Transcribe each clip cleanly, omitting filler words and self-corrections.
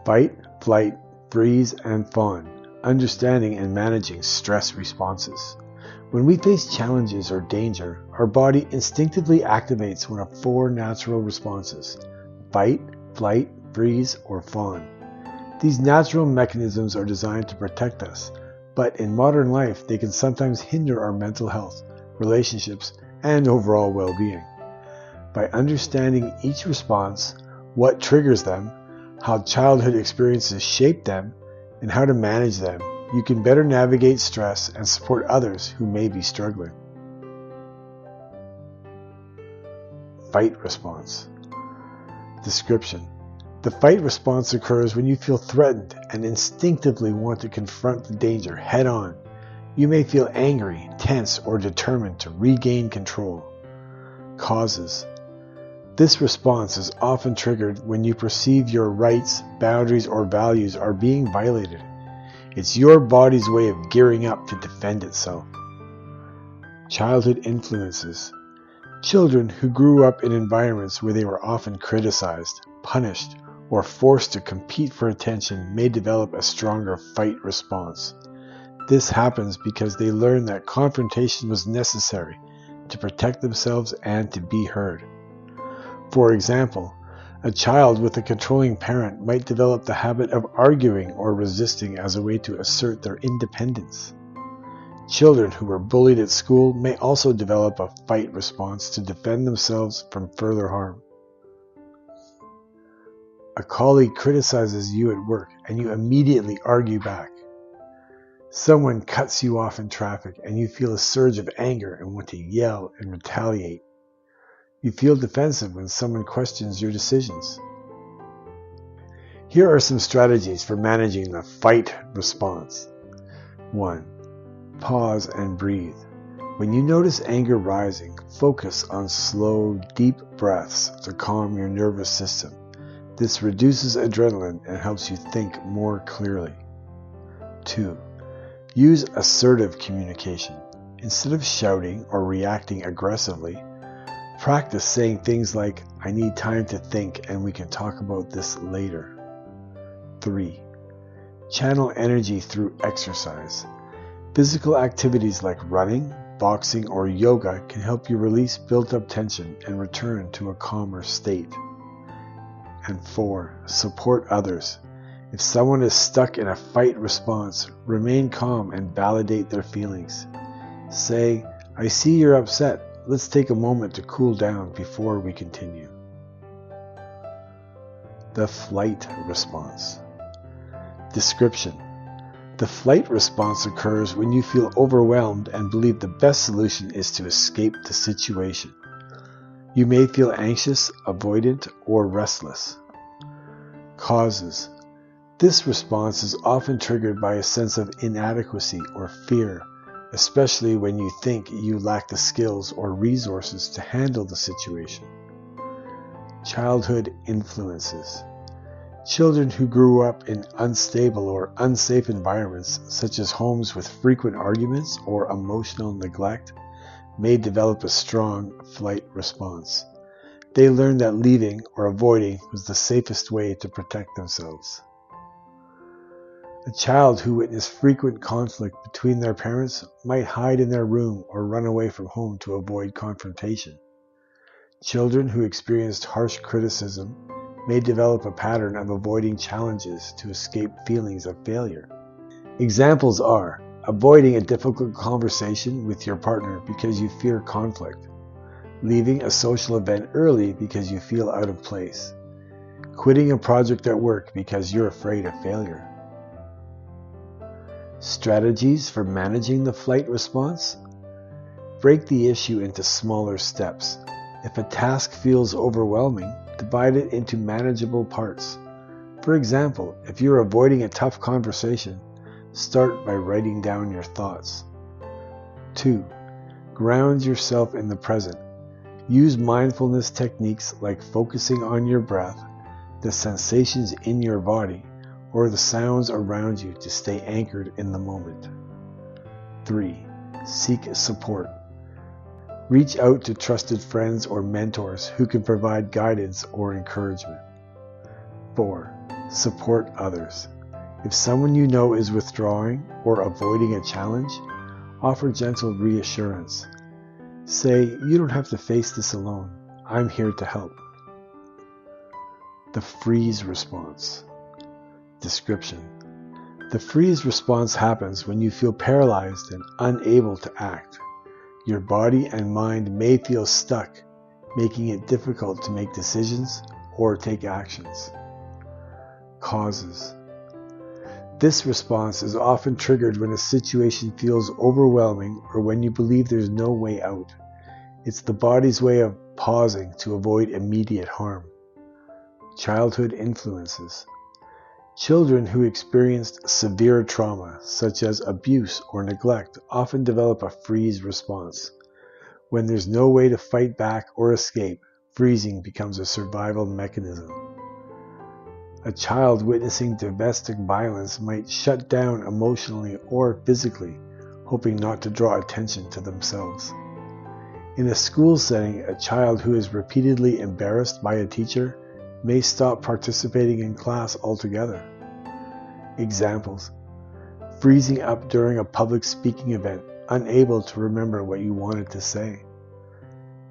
Fight, flight, freeze, and fawn. Understanding and managing stress responses. When we face challenges or danger, our body instinctively activates one of 4 natural responses: fight, flight, freeze, or fawn. These natural mechanisms are designed to protect us, but in modern life they can sometimes hinder our mental health, relationships, and overall well-being. By understanding each response, what triggers them, how childhood experiences shape them, and how to manage them, you can better navigate stress and support others who may be struggling. Fight response. Description. The fight response occurs when you feel threatened and instinctively want to confront the danger head on. You may feel angry, tense, or determined to regain control. Causes. This response is often triggered when you perceive your rights, boundaries, or values are being violated. It's your body's way of gearing up to defend itself. Childhood influences. Children who grew up in environments where they were often criticized, punished, or forced to compete for attention may develop a stronger fight response. This happens because they learn that confrontation was necessary to protect themselves and to be heard. For example, a child with a controlling parent might develop the habit of arguing or resisting as a way to assert their independence. Children who were bullied at school may also develop a fight response to defend themselves from further harm. A colleague criticizes you at work and you immediately argue back. Someone cuts you off in traffic and you feel a surge of anger and want to yell and retaliate. You feel defensive when someone questions your decisions. Here are some strategies for managing the fight response. 1. Pause and breathe. When you notice anger rising, focus on slow, deep breaths to calm your nervous system. This reduces adrenaline and helps you think more clearly. 2. Use assertive communication. Instead of shouting or reacting aggressively, practice saying things like, "I need time to think and we can talk about this later." 3. Channel energy through exercise. Physical activities like running, boxing, or yoga can help you release built-up tension and return to a calmer state. And 4. Support others. If someone is stuck in a fight response, remain calm and validate their feelings. Say, "I see you're upset. Let's take a moment to cool down before we continue." The flight response. Description. The flight response occurs when you feel overwhelmed and believe the best solution is to escape the situation. You may feel anxious, avoidant, or restless. Causes. This response is often triggered by a sense of inadequacy or fear, especially when you think you lack the skills or resources to handle the situation. Childhood influences. Children who grew up in unstable or unsafe environments, such as homes with frequent arguments or emotional neglect, may develop a strong flight response. They learned that leaving or avoiding was the safest way to protect themselves. A child who witnessed frequent conflict between their parents might hide in their room or run away from home to avoid confrontation. Children who experienced harsh criticism may develop a pattern of avoiding challenges to escape feelings of failure. Examples are avoiding a difficult conversation with your partner because you fear conflict, leaving a social event early because you feel out of place, quitting a project at work because you're afraid of failure. Strategies for managing the flight response? Break the issue into smaller steps. If a task feels overwhelming, divide it into manageable parts. For example, if you're avoiding a tough conversation, start by writing down your thoughts. 2. Ground yourself in the present. Use mindfulness techniques like focusing on your breath, the sensations in your body, or the sounds around you to stay anchored in the moment. 3. Seek support. Reach out to trusted friends or mentors who can provide guidance or encouragement. 4. Support others. If someone you know is withdrawing or avoiding a challenge, offer gentle reassurance. Say, "You don't have to face this alone. I'm here to help." The freeze response. Description. The freeze response happens when you feel paralyzed and unable to act. Your body and mind may feel stuck, making it difficult to make decisions or take actions. Causes. This response is often triggered when a situation feels overwhelming or when you believe there's no way out. It's the body's way of pausing to avoid immediate harm. Childhood influences. Children who experienced severe trauma, such as abuse or neglect, often develop a freeze response. When there's no way to fight back or escape, freezing becomes a survival mechanism. A child witnessing domestic violence might shut down emotionally or physically, hoping not to draw attention to themselves. In a school setting, a child who is repeatedly embarrassed by a teacher may stop participating in class altogether. Examples: freezing up during a public speaking event, unable to remember what you wanted to say.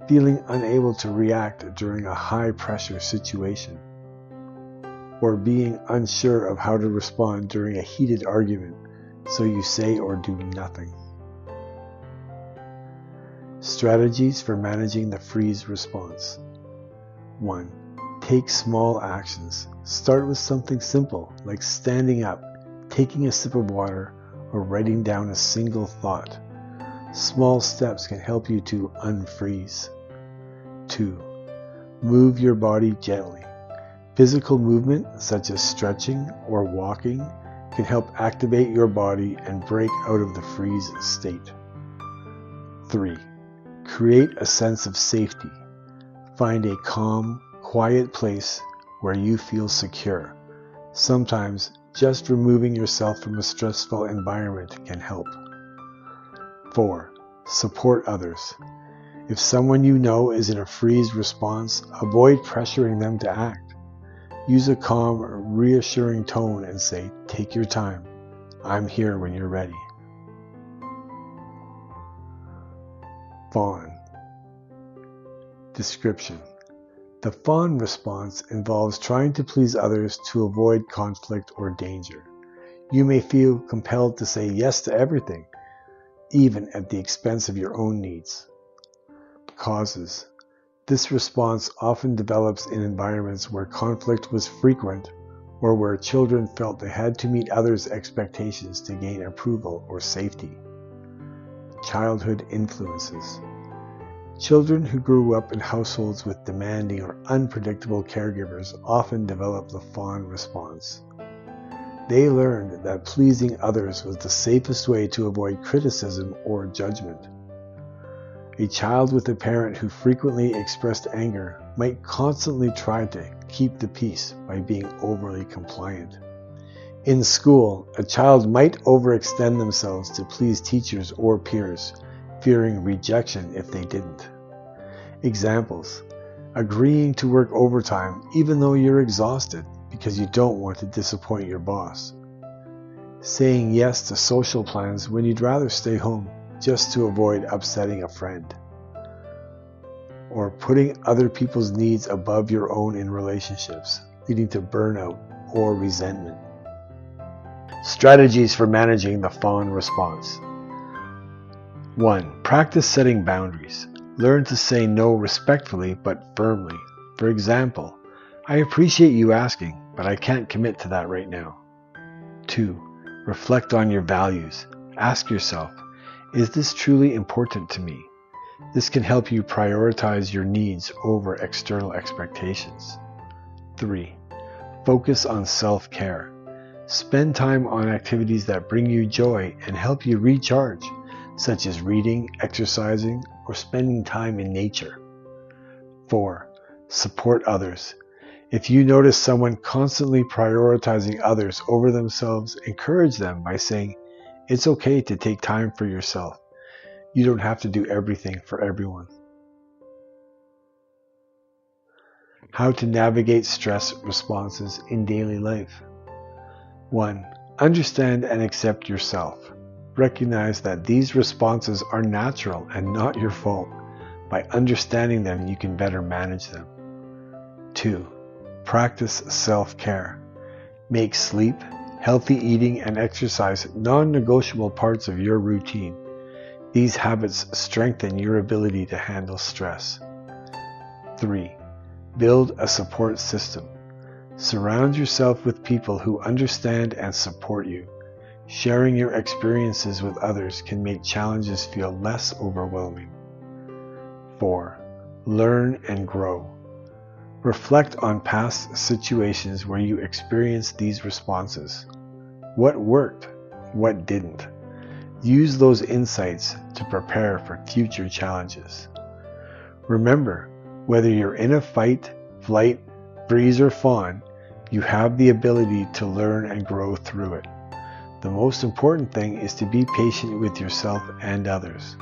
Feeling unable to react during a high-pressure situation. Or being unsure of how to respond during a heated argument, so you say or do nothing. Strategies for managing the freeze response. 1. Take small actions. Start with something simple, like standing up, taking a sip of water, or writing down a single thought. Small steps can help you to unfreeze. 2. Move your body gently. Physical movement, such as stretching or walking, can help activate your body and break out of the freeze state. 3. Create a sense of safety. Find a calm, quiet place where you feel secure. Sometimes just removing yourself from a stressful environment can help. 4. Support others. If someone you know is in a freeze response, avoid pressuring them to act. Use a calm, reassuring tone and say, "Take your time. I'm here when you're ready." Fawn. Description. The fawn response involves trying to please others to avoid conflict or danger. You may feel compelled to say yes to everything, even at the expense of your own needs. Causes. This response often develops in environments where conflict was frequent or where children felt they had to meet others' expectations to gain approval or safety. Childhood influences. Children who grew up in households with demanding or unpredictable caregivers often develop the fawn response. They learned that pleasing others was the safest way to avoid criticism or judgment. A child with a parent who frequently expressed anger might constantly try to keep the peace by being overly compliant. In school, a child might overextend themselves to please teachers or peers, fearing rejection if they didn't. Examples: agreeing to work overtime even though you're exhausted because you don't want to disappoint your boss. Saying yes to social plans when you'd rather stay home just to avoid upsetting a friend. Or putting other people's needs above your own in relationships, leading to burnout or resentment. Strategies for managing the fawn response. 1. Practice setting boundaries. Learn to say no respectfully but firmly. For example, "I appreciate you asking, but I can't commit to that right now." 2. Reflect on your values. Ask yourself, "Is this truly important to me?" This can help you prioritize your needs over external expectations. 3. Focus on self-care. Spend time on activities that bring you joy and help you recharge, such as reading, exercising, or spending time in nature. 4. Support others. If you notice someone constantly prioritizing others over themselves, encourage them by saying, "It's okay to take time for yourself. You don't have to do everything for everyone." How to navigate stress responses in daily life. 1. Understand and accept yourself. Recognize that these responses are natural and not your fault. By understanding them, you can better manage them. 2. Practice self-care. Make sleep, healthy eating, and exercise non-negotiable parts of your routine. These habits strengthen your ability to handle stress. 3. Build a support system. Surround yourself with people who understand and support you. Sharing your experiences with others can make challenges feel less overwhelming. 4. Learn and grow. Reflect on past situations where you experienced these responses. What worked? What didn't? Use those insights to prepare for future challenges. Remember, whether you're in a fight, flight, freeze, or fawn, you have the ability to learn and grow through it. The most important thing is to be patient with yourself and others.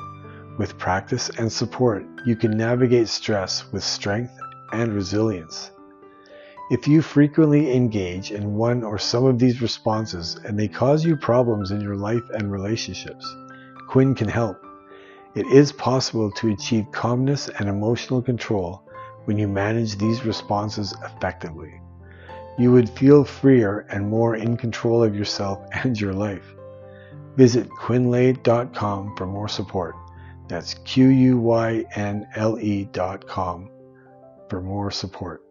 With practice and support, you can navigate stress with strength and resilience. If you frequently engage in one or some of these responses and they cause you problems in your life and relationships, Quyn can help. It is possible to achieve calmness and emotional control when you manage these responses effectively. You would feel freer and more in control of yourself and your life. Visit QuynLê.com for more support. That's QUYNLE.com for more support.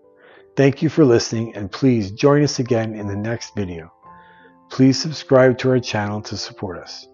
Thank you for listening, and please join us again in the next video. Please subscribe to our channel to support us.